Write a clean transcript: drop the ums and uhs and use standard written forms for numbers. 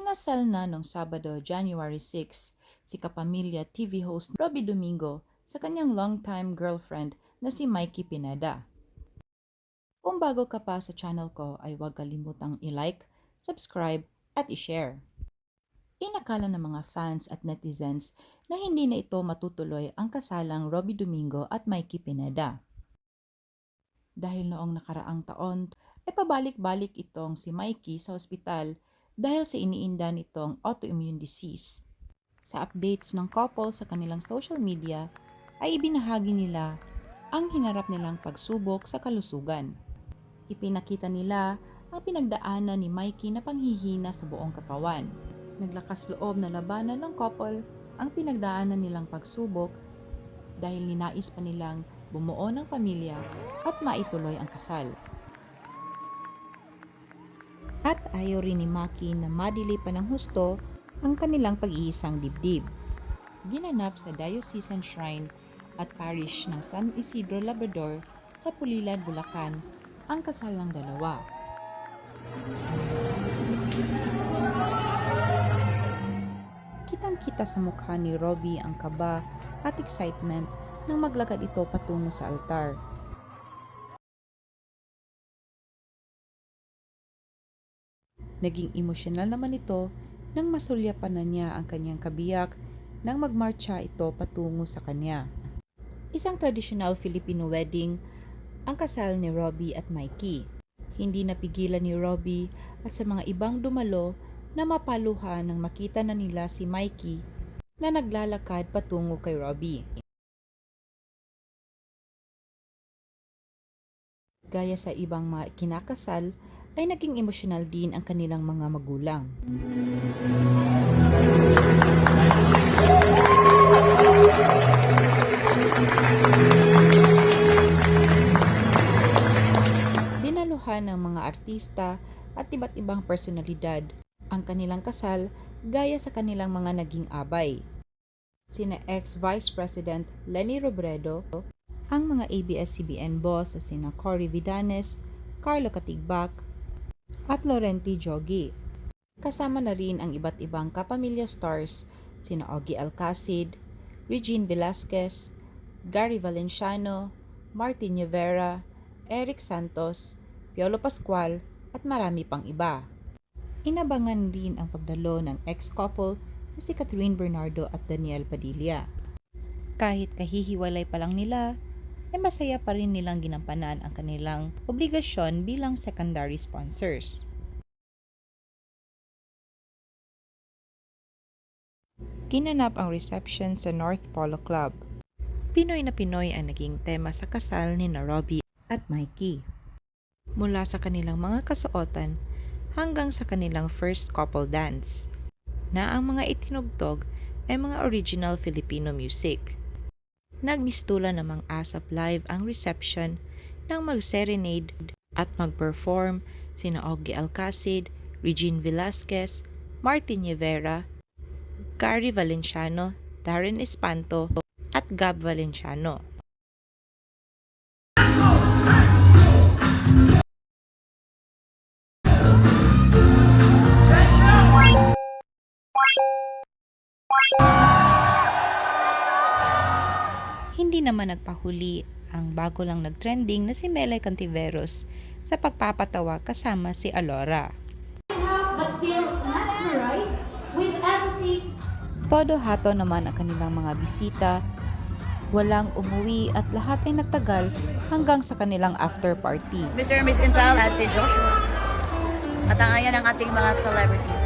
Kinasal na noong Sabado, January 6, si kapamilya TV host Robby Domingo sa kanyang longtime girlfriend na si Mikey Pineda. Kung bago ka pa sa channel ko ay huwag kalimutang i-like, subscribe at i-share. Inakala ng mga fans at netizens na hindi na ito matutuloy ang kasalang Robby Domingo at Mikey Pineda. Dahil noong nakaraang taon ay pabalik-balik itong si Mikey sa ospital dahil sa iniinda nitong autoimmune disease. Sa updates ng couple sa kanilang social media ay ibinahagi nila ang hinarap nilang pagsubok sa kalusugan. Ipinakita nila ang pinagdaanan ni Mikey na panghihina sa buong katawan. Naglakas loob na labanan ng couple ang pinagdaanan nilang pagsubok dahil ninais pa nilang bumuo ng pamilya at maituloy ang kasal. At ayaw rin ni Maki na madili pa ng husto ang kanilang pag-iisang dibdib. Ginanap sa Diocesan Shrine at Parish ng San Isidro Labrador sa Pulilan, Bulacan ang kasal ng dalawa. Kitang-kita sa mukha ni Robby ang kaba at excitement nang maglakad ito patungo sa altar. Naging emosyonal naman ito nang masulyapan na niya ang kanyang kabiyak nang magmarcha ito patungo sa kanya. Isang traditional Filipino wedding ang kasal ni Robby at Mikey. Hindi napigilan ni Robby at sa mga ibang dumalo na mapaluhan nang makita na nila si Mikey na naglalakad patungo kay Robby. Gaya sa ibang mga kinakasal, ay naging emosyonal din ang kanilang mga magulang. Dinaluhan ng mga artista at iba't ibang personalidad ang kanilang kasal gaya sa kanilang mga naging abay. Sina ex-Vice President Leni Robredo, ang mga ABS-CBN boss na sina Cory Vidanes, Carlo Katigbak, at Laurenti Jogi. Kasama na rin ang iba't ibang kapamilya stars sina Ogie Alcacid, Regine Velasquez, Gary Valenciano, Martin Rivera, Eric Santos, Piolo Pascual at marami pang iba. Inabangan din ang pagdalo ng ex-couple na si Catherine Bernardo at Daniel Padilla. Kahit kahihiwalay pa lang nila, ay masaya pa rin nilang ginampanan ang kanilang obligasyon bilang secondary sponsors. Ginanap ang reception sa North Polo Club. Pinoy na Pinoy ang naging tema sa kasal ni Robby at Mikey. Mula sa kanilang mga kasuotan hanggang sa kanilang first couple dance, na ang mga itinugtog ay mga original Filipino music. Nagmistulan namang ASAP Live ang reception nang mag-serenade at mag-perform sina Ogie Alcacid, Regine Velasquez, Martin Rivera, Gary Valenciano, Darren Espanto at Gab Valenciano. Hindi naman nagpahuli ang bago lang nagtrending na si Melay Cantiveros sa pagpapatawa kasama si Alora. Todo hato naman ang kanilang mga bisita, walang umuwi at lahat ay nagtagal hanggang sa kanilang after party. Mr. and Miss Intel at si Joshua. At ang ayan ang ating mga celebrity.